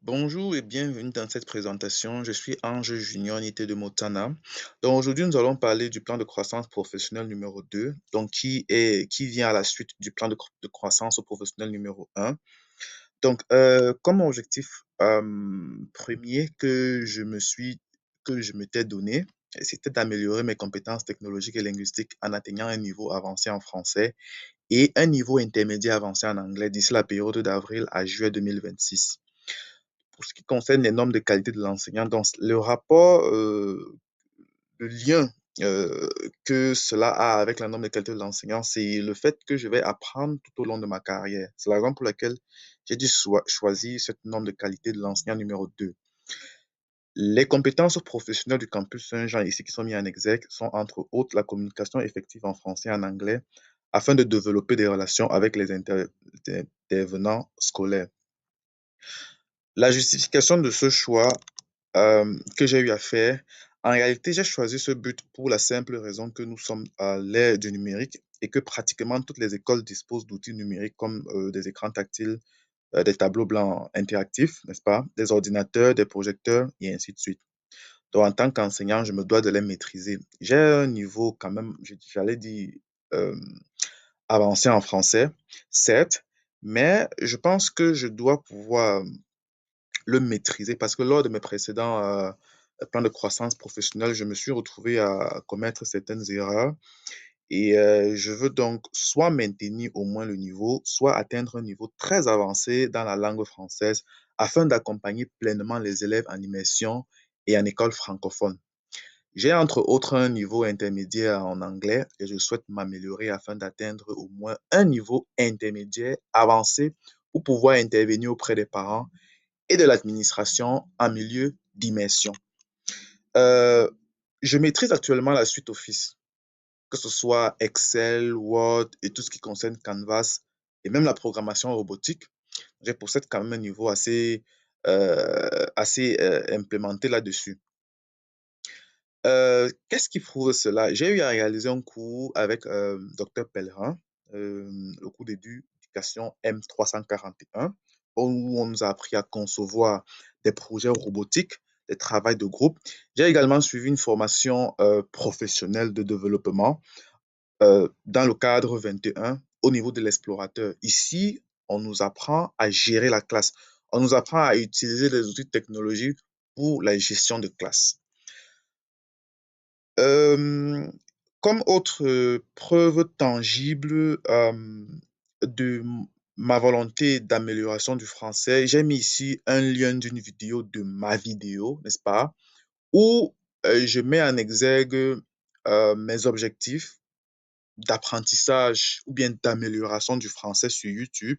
Bonjour et bienvenue dans cette présentation. Je suis Ange Junior Nité de Motana. Donc aujourd'hui, nous allons parler du plan de croissance professionnelle numéro 2, donc qui vient à la suite du plan de croissance professionnelle numéro un. Donc, comme objectif premier que je m'étais donné, c'était d'améliorer mes compétences technologiques et linguistiques en atteignant un niveau avancé en français et un niveau intermédiaire avancé en anglais d'ici la période d'avril à juillet 2026. Pour ce qui concerne les normes de qualité de l'enseignant, donc le rapport, le lien que cela a avec la norme de qualité de l'enseignant, c'est le fait que je vais apprendre tout au long de ma carrière. C'est la raison pour laquelle j'ai dû choisir cette norme de qualité de l'enseignant numéro 2. Les compétences professionnelles du campus Saint-Jean, ici qui sont mis en exergue, sont entre autres la communication effective en français et en anglais, afin de développer des relations avec les intervenants scolaires. La justification de ce choix que j'ai eu à faire. En réalité, j'ai choisi ce but pour la simple raison que nous sommes à l'ère du numérique et que pratiquement toutes les écoles disposent d'outils numériques comme des écrans tactiles, des tableaux blancs interactifs, n'est-ce pas, des ordinateurs, des projecteurs et ainsi de suite. Donc, en tant qu'enseignant, je me dois de les maîtriser. J'ai un niveau quand même, j'allais dire, euh, avancé en français, certes, mais je pense que je dois pouvoir le maîtriser parce que lors de mes précédents plans de croissance professionnelle, je me suis retrouvé à commettre certaines erreurs et je veux donc soit maintenir au moins le niveau, soit atteindre un niveau très avancé dans la langue française afin d'accompagner pleinement les élèves en immersion et en école francophone. J'ai entre autres un niveau intermédiaire en anglais et je souhaite m'améliorer afin d'atteindre au moins un niveau intermédiaire avancé pour pouvoir intervenir auprès des parents et de l'administration en milieu d'immersion. Euh, je maîtrise actuellement la suite Office, que ce soit Excel, Word et tout ce qui concerne Canvas et même la programmation robotique. J'ai possède quand même un niveau assez implémenté là-dessus. Qu'est-ce qui prouve cela? J'ai eu à réaliser un cours avec Dr Pellerin, le cours d'éducation M341, où on nous a appris à concevoir des projets robotiques, des travaux de groupe. J'ai également suivi une formation professionnelle de développement dans le cadre 21 au niveau de l'explorateur. Ici, on nous apprend à gérer la classe. On nous apprend à utiliser des outils technologiques pour la gestion de classe. Hem, Comme autre preuve tangible, de ma volonté d'amélioration du français, j'ai mis ici un lien d'une vidéo de ma vidéo, n'est-ce pas? Où, je mets en exergue, mes objectifs d'apprentissage ou bien d'amélioration du français sur YouTube.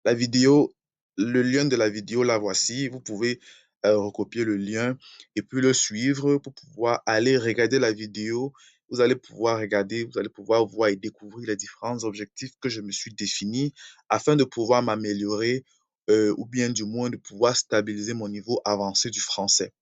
La vidéo, le lien de la vidéo, la voici. Vous pouvez recopier le lien et puis le suivre pour pouvoir aller regarder la vidéo. Vous allez pouvoir regarder, vous allez pouvoir voir et découvrir les différents objectifs que je me suis définis afin de pouvoir m'améliorer ou bien du moins de pouvoir stabiliser mon niveau avancé du français.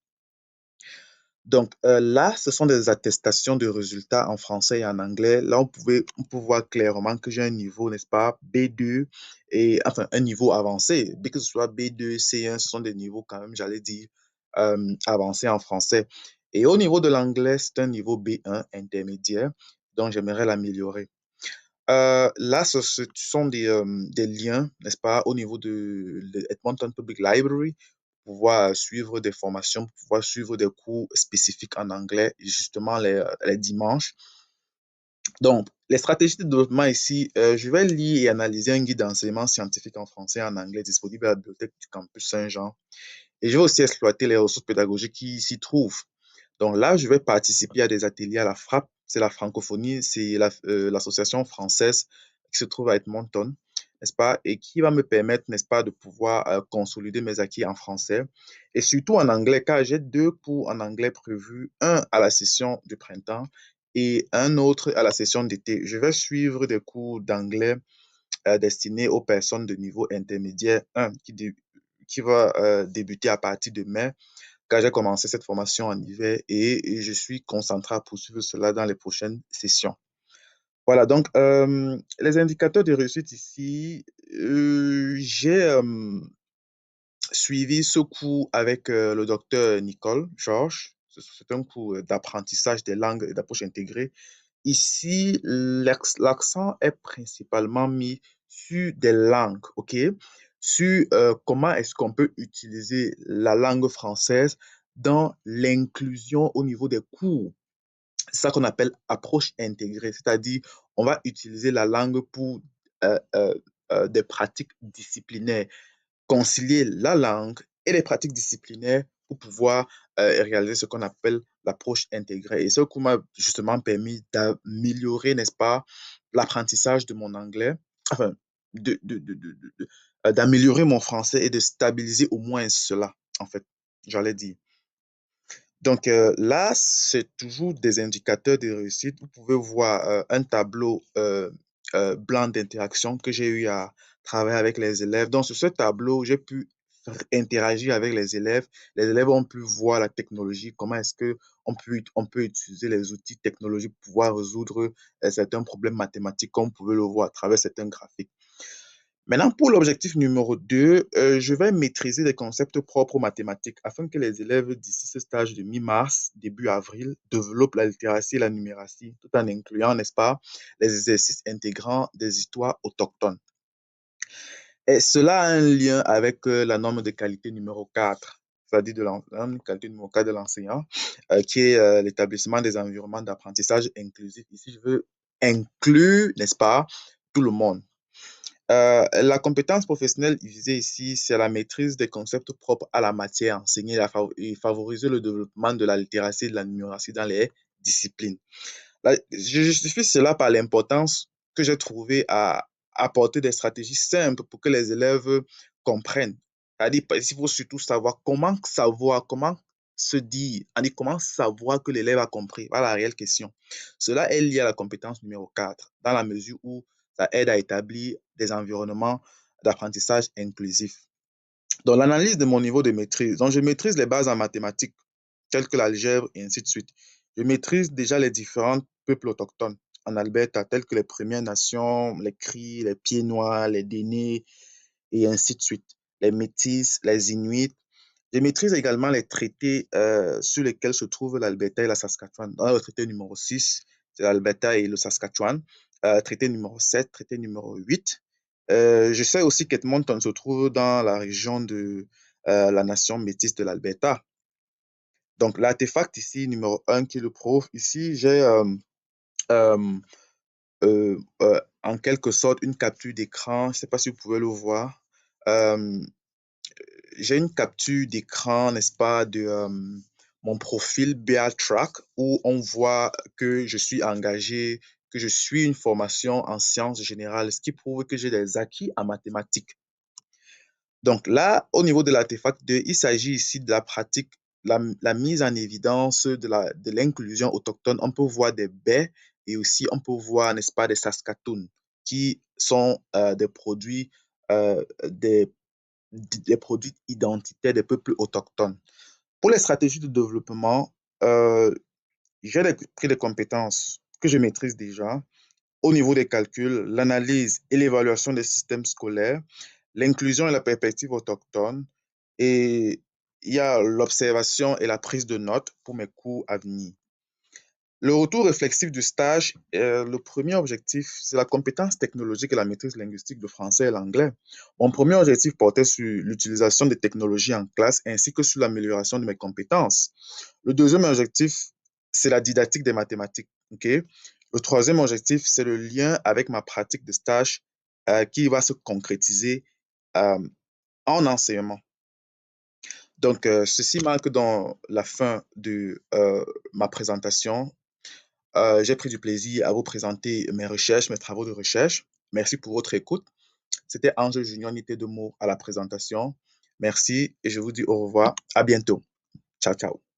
Donc là, ce sont des attestations de résultats en français et en anglais. Là, on peut voir clairement que j'ai un niveau, n'est-ce pas, B2 et enfin un niveau avancé. Bien que ce soit B2, C1, ce sont des niveaux quand même, j'allais dire, avancés en français. Et au niveau de l'anglais, c'est un niveau B1 intermédiaire, donc j'aimerais l'améliorer. Là, ce sont des liens, n'est-ce pas, au niveau de Edmonton Public Library, pour pouvoir suivre des formations, pour pouvoir suivre des cours spécifiques en anglais, justement les dimanches. Donc, les stratégies de développement ici, je vais lire et analyser un guide d'enseignement scientifique en français et en anglais disponible à la bibliothèque du campus Saint-Jean. Et je vais aussi exploiter les ressources pédagogiques qui s'y trouvent. Donc là, je vais participer à des ateliers à la FRAP, c'est la francophonie, c'est l'association française qui se trouve à Edmonton, n'est-ce pas, et qui va me permettre, n'est-ce pas, de pouvoir consolider mes acquis en français et surtout en anglais, car j'ai deux cours en anglais prévus, un à la session du printemps et un autre à la session d'été. Je vais suivre des cours d'anglais destinés aux personnes de niveau intermédiaire 1 qui va débuter à partir de mai, car j'ai commencé cette formation en hiver et je suis concentré à poursuivre cela dans les prochaines sessions. Voilà, donc les indicateurs de réussite ici, j'ai suivi ce cours avec le docteur Nicole Georges. C'est un cours d'apprentissage des langues et d'approche intégrée. Ici, l'accent est principalement mis sur des langues, OK? Sur comment est-ce qu'on peut utiliser la langue française dans l'inclusion au niveau des cours. C'est ça qu'on appelle approche intégrée, c'est-à-dire on va utiliser la langue pour euh, euh, des pratiques disciplinaires, concilier la langue et les pratiques disciplinaires pour pouvoir réaliser ce qu'on appelle l'approche intégrée. Et ce qui m'a justement permis d'améliorer, n'est-ce pas, l'apprentissage de mon anglais, enfin, d'améliorer mon français et de stabiliser au moins cela, en fait, j'allais dire. Donc là, c'est toujours des indicateurs de réussite. Vous pouvez voir un tableau blanc d'interaction que j'ai eu à travailler avec les élèves. Donc, sur ce tableau, j'ai pu interagir avec les élèves. Les élèves ont pu voir la technologie, comment est-ce que on peut utiliser les outils technologiques pour pouvoir résoudre certains problèmes mathématiques, comme vous pouvez le voir à travers certains graphiques. Maintenant, pour l'objectif numéro 2, je vais maîtriser les concepts propres aux mathématiques afin que les élèves d'ici ce stage de mi-mars, début avril, développent la littératie et la numératie, tout en incluant, n'est-ce pas, les exercices intégrant des histoires autochtones. Et cela a un lien avec la norme de qualité numéro 4, c'est-à-dire de la norme de qualité numéro 4 de l'enseignant, qui est l'établissement des environnements d'apprentissage inclusifs. Ici, je veux inclure, n'est-ce pas, tout le monde. La compétence professionnelle visée ici, c'est la maîtrise des concepts propres à la matière enseignée et favoriser le développement de la littératie et de la numératie dans les disciplines. Là, je justifie cela par l'importance que j'ai trouvé à apporter des stratégies simples pour que les élèves comprennent. C'est-à-dire, il faut surtout savoir, comment se dire, c'est-à-dire comment savoir que l'élève a compris. Voilà la réelle question. Cela est lié à la compétence numéro 4, dans la mesure où ça aide à établir des environnements d'apprentissage inclusifs. Donc, l'analyse de mon niveau de maîtrise. Donc, je maîtrise les bases en mathématiques, telles que l'algèbre et ainsi de suite. Je maîtrise déjà les différents peuples autochtones en Alberta, tels que les Premières Nations, les Cris, les Pieds-Noirs, les Dénés, et ainsi de suite. Les Métis, les Inuits. Je maîtrise également les traités sur lesquels se trouvent l'Alberta et la Saskatchewan. Dans le traité numéro 6, c'est l'Alberta et le Saskatchewan. Traité numéro 7, traité numéro 8. Je sais aussi qu'Edmonton se trouve dans la région de la nation métisse de l'Alberta. Donc, l'artefact ici, numéro 1, qui le prouve, ici, j'ai euh, en quelque sorte une capture d'écran. Je ne sais pas si vous pouvez le voir. Euh, j'ai une capture d'écran, n'est-ce pas, de mon profil BearTrack où on voit que je suis engagé, que je suis une formation en sciences générales, ce qui prouve que j'ai des acquis en mathématiques. Donc là, au niveau de l'artefact 2, il s'agit ici de la pratique, la mise en évidence de l'inclusion autochtone. On peut voir des baies et aussi on peut voir, n'est-ce pas, des saskatoons qui sont euh, des, des produits identitaires des peuples autochtones. Pour les stratégies de développement, j'ai pris des compétences que je maîtrise déjà au niveau des calculs, l'analyse et l'évaluation des systèmes scolaires, l'inclusion et la perspective autochtone, et il y a l'observation et la prise de notes pour mes cours à venir. Le retour réflexif du stage, le premier objectif, c'est la compétence technologique et la maîtrise linguistique de français et l'anglais. Mon premier objectif portait sur l'utilisation des technologies en classe ainsi que sur l'amélioration de mes compétences. Le deuxième objectif, c'est la didactique des mathématiques. Okay? Le troisième objectif, c'est le lien avec ma pratique de stage qui va se concrétiser euh, en enseignement. Donc, ceci marque dans la fin de ma présentation. J'ai pris du plaisir à vous présenter mes recherches, mes travaux de recherche. Merci pour votre écoute. C'était Ange Junior, unité de mots à la présentation. Merci et je vous dis au revoir. À bientôt. Ciao, ciao.